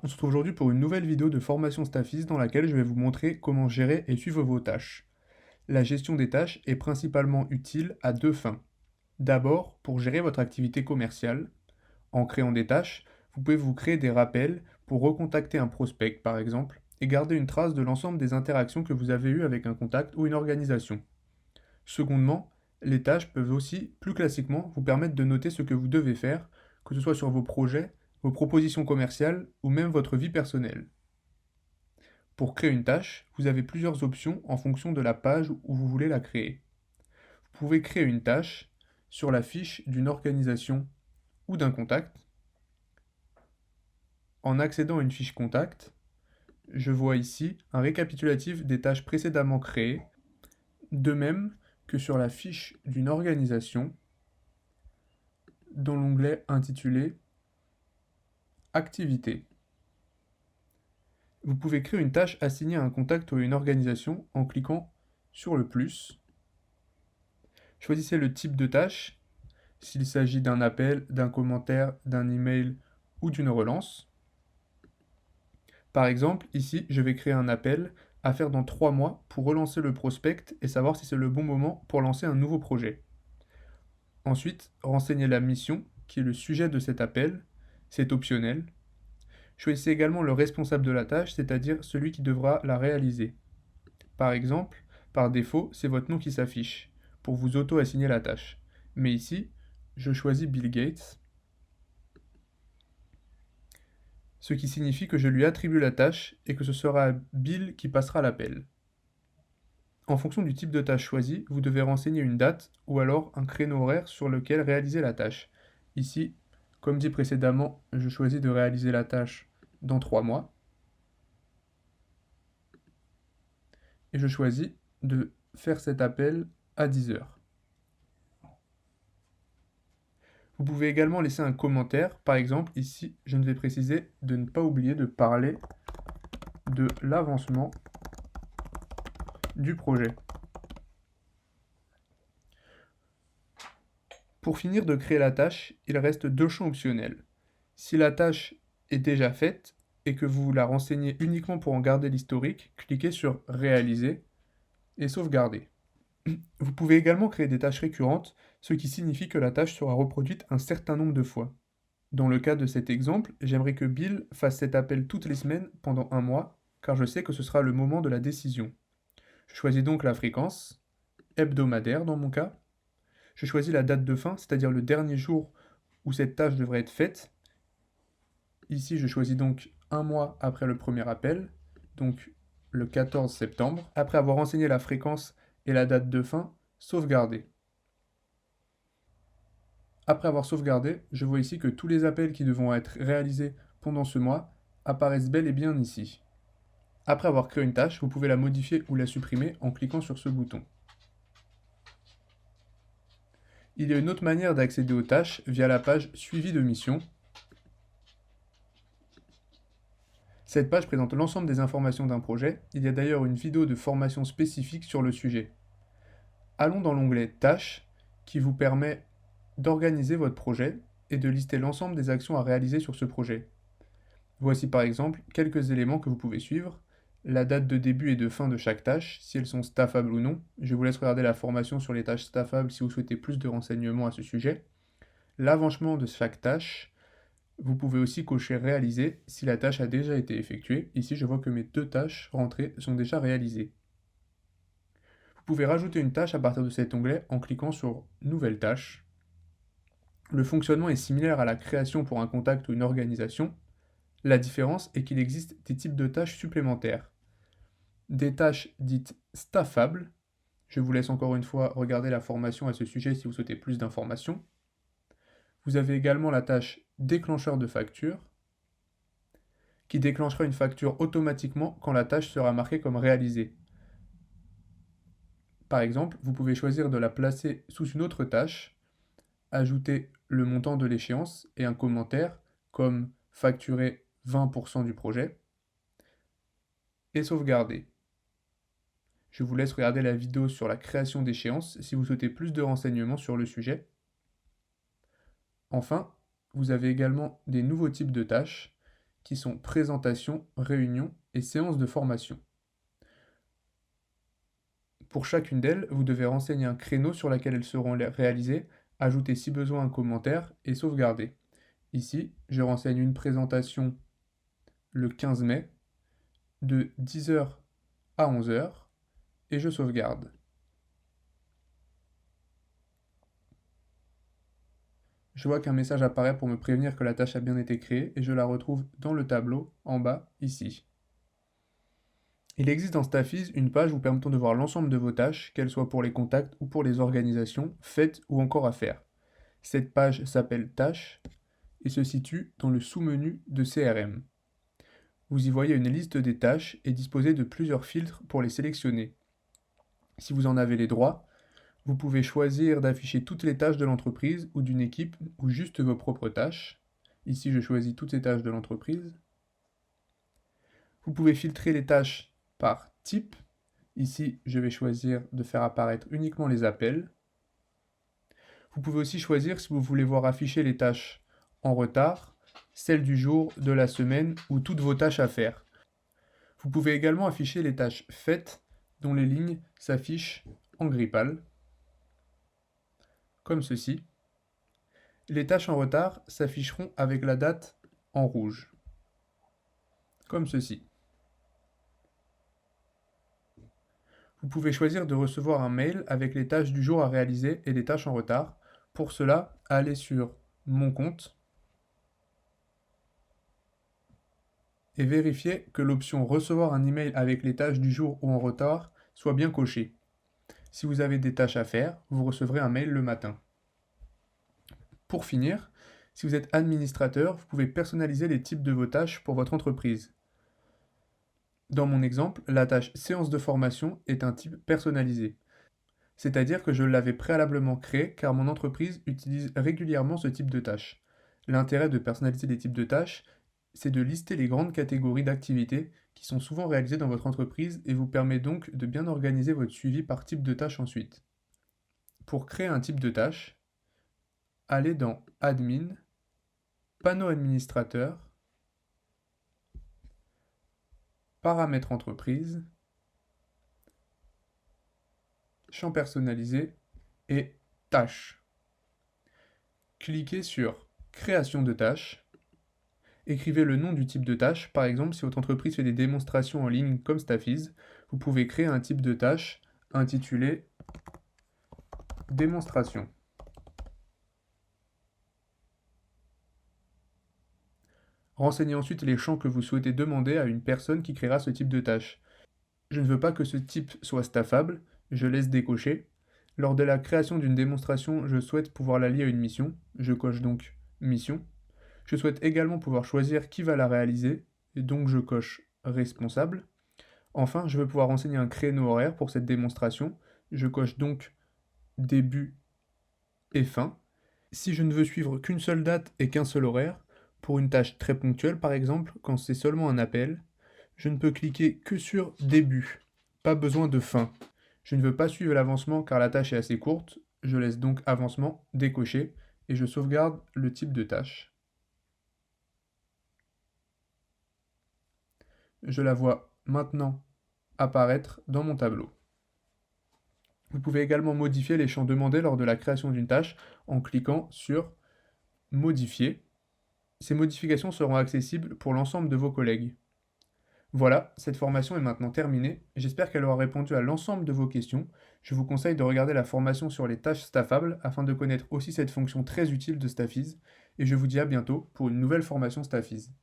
On se retrouve aujourd'hui pour une nouvelle vidéo de formation Staffis dans laquelle je vais vous montrer comment gérer et suivre vos tâches. La gestion des tâches est principalement utile à deux fins. D'abord, pour gérer votre activité commerciale. En créant des tâches, vous pouvez vous créer des rappels pour recontacter un prospect par exemple et garder une trace de l'ensemble des interactions que vous avez eues avec un contact ou une organisation. Secondement, les tâches peuvent aussi, plus classiquement, vous permettre de noter ce que vous devez faire, que ce soit sur vos projets, vos propositions commerciales ou même votre vie personnelle. Pour créer une tâche, vous avez plusieurs options en fonction de la page où vous voulez la créer. Vous pouvez créer une tâche sur la fiche d'une organisation ou d'un contact. En accédant à une fiche contact, je vois ici un récapitulatif des tâches précédemment créées, de même que sur la fiche d'une organisation, dans l'onglet intitulé Activité. Vous pouvez créer une tâche assignée à un contact ou à une organisation en cliquant sur le plus. Choisissez le type de tâche, s'il s'agit d'un appel, d'un commentaire, d'un email ou d'une relance. Par exemple, ici, je vais créer un appel à faire dans 3 mois pour relancer le prospect et savoir si c'est le bon moment pour lancer un nouveau projet. Ensuite, renseignez la mission, qui est le sujet de cet appel, c'est optionnel. Choisissez également le responsable de la tâche, c'est-à-dire celui qui devra la réaliser. Par exemple, par défaut, c'est votre nom qui s'affiche, pour vous auto-assigner la tâche. Mais ici, je choisis Bill Gates, ce qui signifie que je lui attribue la tâche et que ce sera Bill qui passera l'appel. En fonction du type de tâche choisi, vous devez renseigner une date ou alors un créneau horaire sur lequel réaliser la tâche. Ici, comme dit précédemment, je choisis de réaliser la tâche dans 3 mois. Et je choisis de faire cet appel à 10 heures. Vous pouvez également laisser un commentaire. Par exemple, ici, je vais préciser de ne pas oublier de parler de l'avancement du projet. Pour finir de créer la tâche, il reste deux champs optionnels. Si la tâche est déjà faite et que vous la renseignez uniquement pour en garder l'historique, cliquez sur Réaliser et Sauvegarder. Vous pouvez également créer des tâches récurrentes, ce qui signifie que la tâche sera reproduite un certain nombre de fois. Dans le cas de cet exemple, j'aimerais que Bill fasse cet appel toutes les semaines pendant un mois, car je sais que ce sera le moment de la décision. Je choisis donc la fréquence, hebdomadaire dans mon cas. Je choisis la date de fin, c'est-à-dire le dernier jour où cette tâche devrait être faite. Ici, je choisis donc un mois après le premier appel, donc le 14 septembre. Après avoir renseigné la fréquence et la date de fin, sauvegarder. Après avoir sauvegardé, je vois ici que tous les appels qui devront être réalisés pendant ce mois apparaissent bel et bien ici. Après avoir créé une tâche, vous pouvez la modifier ou la supprimer en cliquant sur ce bouton. Il y a une autre manière d'accéder aux tâches via la page Suivi de mission. Cette page présente l'ensemble des informations d'un projet. Il y a d'ailleurs une vidéo de formation spécifique sur le sujet. Allons dans l'onglet Tâches qui vous permet d'organiser votre projet et de lister l'ensemble des actions à réaliser sur ce projet. Voici par exemple quelques éléments que vous pouvez suivre. La date de début et de fin de chaque tâche, si elles sont staffables ou non. Je vous laisse regarder la formation sur les tâches staffables si vous souhaitez plus de renseignements à ce sujet. L'avancement de chaque tâche. Vous pouvez aussi cocher réaliser si la tâche a déjà été effectuée. Ici, je vois que mes deux tâches rentrées sont déjà réalisées. Vous pouvez rajouter une tâche à partir de cet onglet en cliquant sur Nouvelle tâche. Le fonctionnement est similaire à la création pour un contact ou une organisation. La différence est qu'il existe des types de tâches supplémentaires. Des tâches dites staffables. Je vous laisse encore une fois regarder la formation à ce sujet si vous souhaitez plus d'informations. Vous avez également la tâche déclencheur de facture, qui déclenchera une facture automatiquement quand la tâche sera marquée comme réalisée. Par exemple, vous pouvez choisir de la placer sous une autre tâche, ajouter le montant de l'échéance et un commentaire comme facturer 20% du projet et sauvegarder. Je vous laisse regarder la vidéo sur la création d'échéances si vous souhaitez plus de renseignements sur le sujet. Enfin, vous avez également des nouveaux types de tâches qui sont présentation, réunion et séance de formation. Pour chacune d'elles, vous devez renseigner un créneau sur lequel elles seront réalisées, ajouter si besoin un commentaire et sauvegarder. Ici, je renseigne une présentation le 15 mai de 10h à 11h et je sauvegarde. Je vois qu'un message apparaît pour me prévenir que la tâche a bien été créée et je la retrouve dans le tableau en bas ici. Il existe dans Staffiz une page vous permettant de voir l'ensemble de vos tâches, qu'elles soient pour les contacts ou pour les organisations, faites ou encore à faire. Cette page s'appelle Tâches et se situe dans le sous-menu de CRM. Vous y voyez une liste des tâches et disposez de plusieurs filtres pour les sélectionner. Si vous en avez les droits, vous pouvez choisir d'afficher toutes les tâches de l'entreprise ou d'une équipe ou juste vos propres tâches. Ici, je choisis toutes les tâches de l'entreprise. Vous pouvez filtrer les tâches par type. Ici, je vais choisir de faire apparaître uniquement les appels. Vous pouvez aussi choisir si vous voulez voir afficher les tâches en retard, celles du jour, de la semaine ou toutes vos tâches à faire. Vous pouvez également afficher les tâches faites dont les lignes s'affichent en gris pâle, comme ceci. Les tâches en retard s'afficheront avec la date en rouge, comme ceci. Vous pouvez choisir de recevoir un mail avec les tâches du jour à réaliser et les tâches en retard. Pour cela, allez sur Mon compte et vérifiez que l'option Recevoir un email avec les tâches du jour ou en retard soit bien cochée. Si vous avez des tâches à faire, vous recevrez un mail le matin. Pour finir, si vous êtes administrateur, vous pouvez personnaliser les types de vos tâches pour votre entreprise. Dans mon exemple, la tâche séance de formation est un type personnalisé. C'est-à-dire que je l'avais préalablement créé car mon entreprise utilise régulièrement ce type de tâche. L'intérêt de personnaliser les types de tâches, c'est de lister les grandes catégories d'activités qui sont souvent réalisées dans votre entreprise et vous permet donc de bien organiser votre suivi par type de tâche ensuite. Pour créer un type de tâche, allez dans Admin, Panneau administrateur, Paramètres entreprise, Champ personnalisé et Tâches. Cliquez sur Création de tâches. Écrivez le nom du type de tâche. Par exemple, si votre entreprise fait des démonstrations en ligne comme Staffiz, vous pouvez créer un type de tâche intitulé Démonstration. Renseignez ensuite les champs que vous souhaitez demander à une personne qui créera ce type de tâche. Je ne veux pas que ce type soit staffable, je laisse décocher. Lors de la création d'une démonstration, je souhaite pouvoir la lier à une mission, je coche donc Mission. Je souhaite également pouvoir choisir qui va la réaliser, et donc je coche Responsable. Enfin, je veux pouvoir renseigner un créneau horaire pour cette démonstration, je coche donc Début et Fin. Si je ne veux suivre qu'une seule date et qu'un seul horaire, pour une tâche très ponctuelle par exemple, quand c'est seulement un appel, je ne peux cliquer que sur Début, pas besoin de Fin. Je ne veux pas suivre l'avancement car la tâche est assez courte, je laisse donc Avancement décoché et je sauvegarde le type de tâche. Je la vois maintenant apparaître dans mon tableau. Vous pouvez également modifier les champs demandés lors de la création d'une tâche en cliquant sur Modifier. Ces modifications seront accessibles pour l'ensemble de vos collègues. Voilà, cette formation est maintenant terminée. J'espère qu'elle aura répondu à l'ensemble de vos questions. Je vous conseille de regarder la formation sur les tâches staffables afin de connaître aussi cette fonction très utile de Staffiz. Et je vous dis à bientôt pour une nouvelle formation Staffiz.